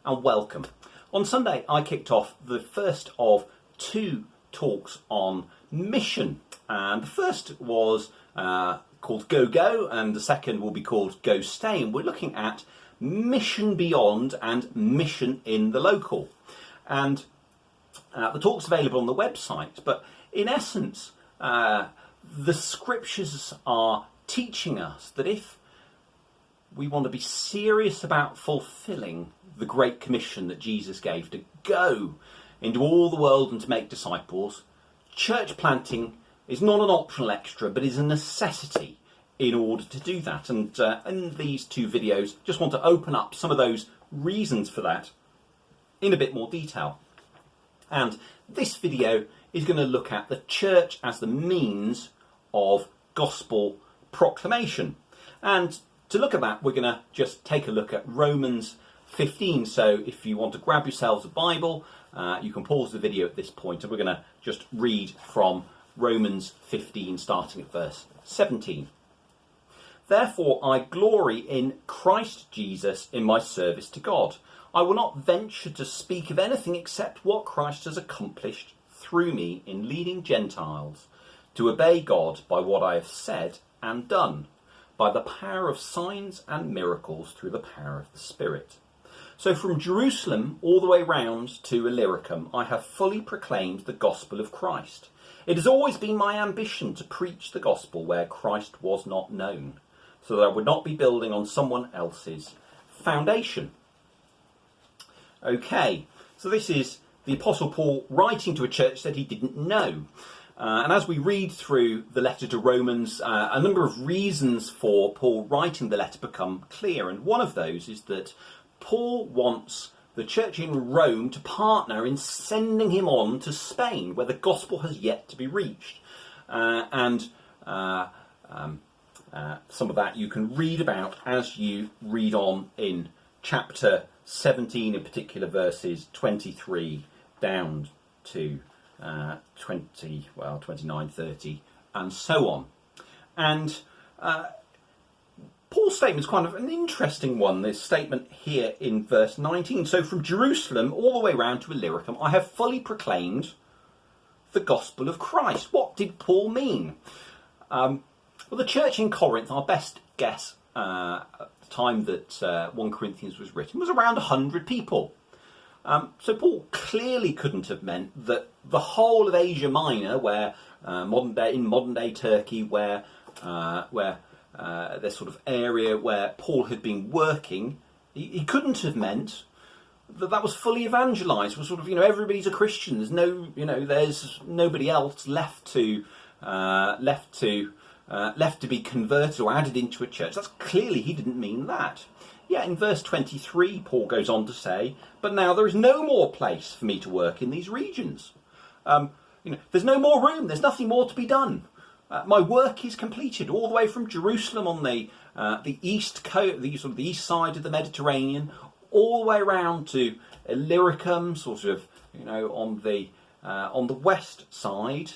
and welcome. On Sunday I kicked off the first of two talks on mission, and the first was called Go Go, and the second will be called Go Stay, and we're looking at mission beyond and mission in the local. And the talk's available on the website, but in essence the scriptures are teaching us that if we want to be serious about fulfilling the Great Commission that Jesus gave to go into all the world and to make disciples, church planting is not an optional extra, but is a necessity in order to do that. And in these two videos, just want to open up some of those reasons for that in a bit more detail. And this video is going to look at the church as the means of gospel proclamation. And to look at that, we're going to just take a look at Romans 15. So if you want to grab yourselves a Bible, you can pause the video at this point, and we're going to just read from Romans 15, starting at verse 17. Therefore I glory in Christ Jesus in my service to God. I will not venture to speak of anything except what Christ has accomplished through me in leading Gentiles to obey God by what I have said and done, by the power of signs and miracles through the power of the Spirit. So from Jerusalem all the way round to Illyricum, I have fully proclaimed the gospel of Christ. It has always been my ambition to preach the gospel where Christ was not known, so that I would not be building on someone else's foundation. Okay, so this is the Apostle Paul writing to a church that he didn't know. And as we read through the letter to Romans, a number of reasons for Paul writing the letter become clear. And one of those is that Paul wants the church in Rome to partner in sending him on to Spain, where the gospel has yet to be reached. Some of that you can read about as you read on in chapter 17, in particular verses 23 down to 29, 30, and so on. And Paul's statement is kind of an interesting one, this statement here in verse 19. So from Jerusalem all the way round to Illyricum, I have fully proclaimed the gospel of Christ. What did Paul mean? Well, the church in Corinth, our best guess at the time that 1 Corinthians was written, was around 100 people. So Paul clearly couldn't have meant that the whole of Asia Minor, where in modern day Turkey, where this sort of area where Paul had been working, he couldn't have meant that was fully evangelized. Was sort of, everybody's a Christian. There's nobody else left to be converted or added into a church. That's clearly, he didn't mean that. Yeah, in verse 23, Paul goes on to say, but now there is no more place for me to work in these regions. There's no more room. There's nothing more to be done. My work is completed all the way from Jerusalem on the east coast, the east side of the Mediterranean, all the way around to Illyricum, sort of, on the west side,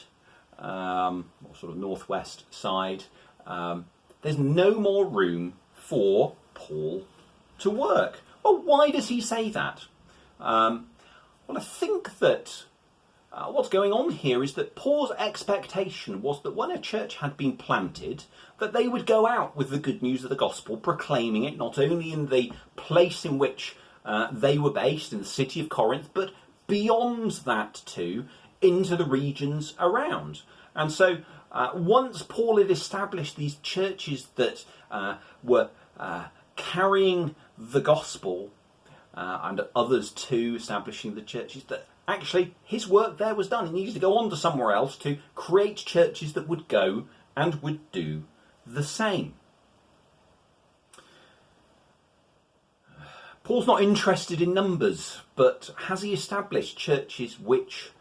or sort of northwest side. There's no more room for Paul to work. Well, why does he say that? Well, I think that what's going on here is that Paul's expectation was that when a church had been planted, that they would go out with the good news of the gospel, proclaiming it not only in the place in which they were based, in the city of Corinth, but beyond that too, into the regions around. And so once Paul had established these churches that were carrying the gospel, and others too establishing the churches, that actually his work there was done. He needed to go on to somewhere else to create churches that would go and would do the same. Paul's not interested in numbers, but has he established churches which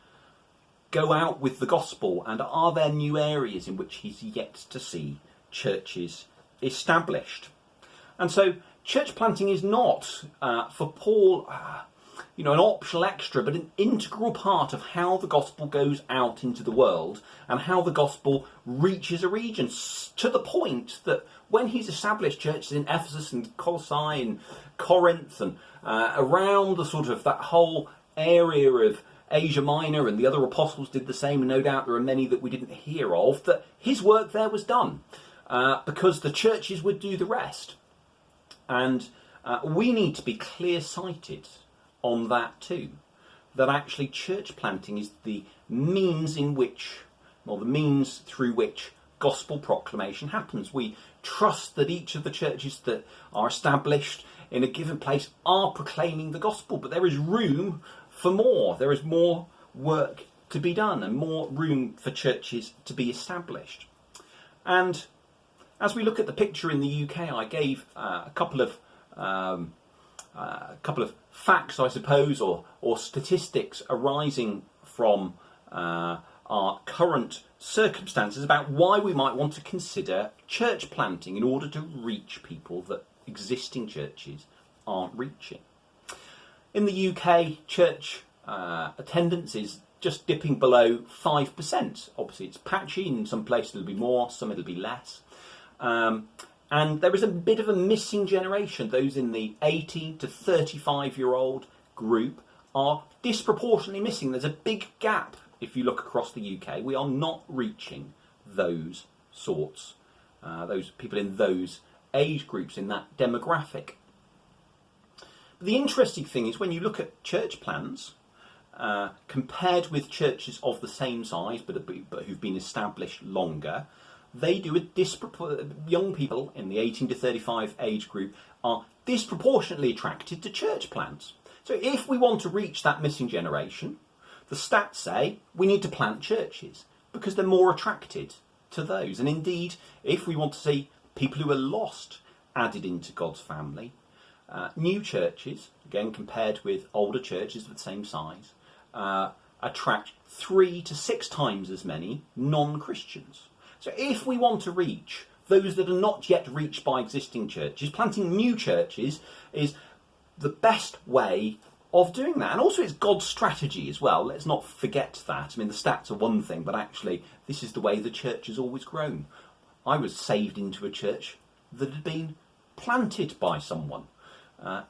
go out with the gospel, and are there new areas in which he's yet to see churches established? And so church planting is not, for Paul, an optional extra, but an integral part of how the gospel goes out into the world and how the gospel reaches a region, to the point that when he's established churches in Ephesus and Colossae and Corinth and around the sort of that whole area of Asia Minor, and the other apostles did the same, and no doubt there are many that we didn't hear of, that his work there was done because the churches would do the rest. And we need to be clear-sighted on that too, that actually church planting is the means in which, or the means through which, gospel proclamation happens. We trust that each of the churches that are established in a given place are proclaiming the gospel, but there is room for more. There is more work to be done and more room for churches to be established. And as we look at the picture in the UK, I gave a couple of facts, I suppose, or statistics arising from our current circumstances about why we might want to consider church planting in order to reach people that existing churches aren't reaching. In the UK, church attendance is just dipping below 5%. Obviously, it's patchy. In some places it'll be more, some it'll be less. And there is a bit of a missing generation. Those in the 18 to 35-year-old group are disproportionately missing. There's a big gap if you look across the UK. We are not reaching those sorts, those people in those age groups, in that demographic. But the interesting thing is when you look at church plans, compared with churches of the same size but who've been established longer, they do young people in the 18 to 35 age group are disproportionately attracted to church plants. So if we want to reach that missing generation, the stats say we need to plant churches because they're more attracted to those. And indeed, if we want to see people who are lost added into God's family, new churches, again compared with older churches of the same size, attract 3 to 6 times as many non-Christians. So if we want to reach those that are not yet reached by existing churches, planting new churches is the best way of doing that. And also it's God's strategy as well. Let's not forget that. I mean, the stats are one thing, but actually this is the way the church has always grown. I was saved into a church that had been planted by someone.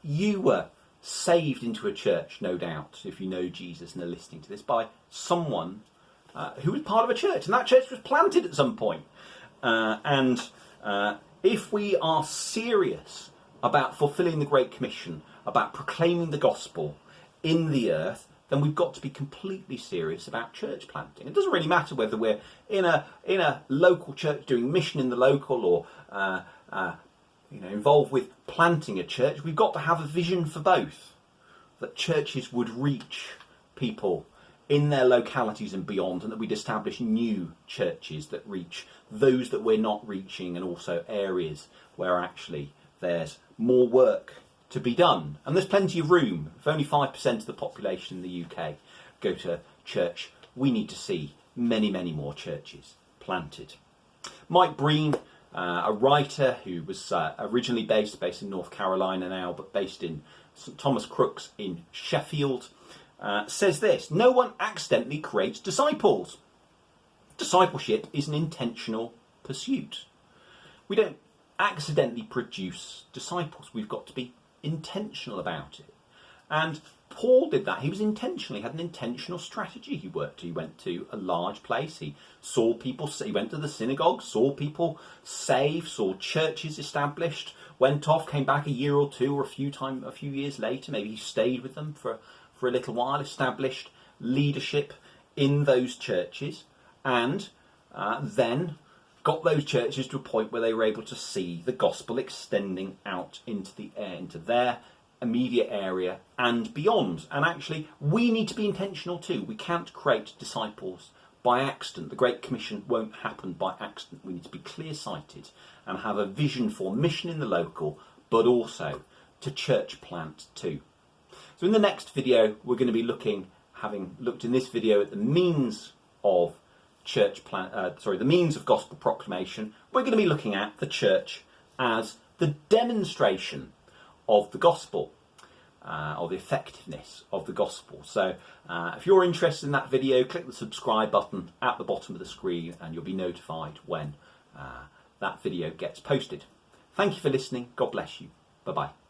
You were saved into a church, no doubt, if you know Jesus and are listening to this, by someone who was part of a church, and that church was planted at some point. And if we are serious about fulfilling the Great Commission, about proclaiming the gospel in the earth, then we've got to be completely serious about church planting. It doesn't really matter whether we're in a local church doing mission in the local, or involved with planting a church. We've got to have a vision for both, that churches would reach people in their localities and beyond, and that we'd establish new churches that reach those that we're not reaching, and also areas where actually there's more work to be done. And there's plenty of room. If only 5% of the population in the UK go to church, we need to see many, many more churches planted. Mike Breen, a writer who was originally based in North Carolina now, but based in St Thomas Crooks in Sheffield, says this: no one accidentally creates disciples. Discipleship is an intentional pursuit. We don't accidentally produce disciples. We've got to be intentional about it. And Paul did that. He was intentional. He had an intentional strategy. He went to a large place. He saw people. He went to the synagogue, saw people saved, saw churches established, went off, came back a year or two, or a few years later. Maybe he stayed with them for a little while, established leadership in those churches, and then got those churches to a point where they were able to see the gospel extending out into their immediate area and beyond. And actually, we need to be intentional too. We can't create disciples by accident. The Great Commission won't happen by accident. We need to be clear-sighted and have a vision for mission in the local, but also to church plant too. So in the next video, we're going to be having looked in this video at the means of the means of gospel proclamation. We're going to be looking at the church as the demonstration of the gospel. or the effectiveness of the gospel. So if you're interested in that video, click the subscribe button at the bottom of the screen and you'll be notified when that video gets posted. Thank you for listening. God bless you. Bye-bye.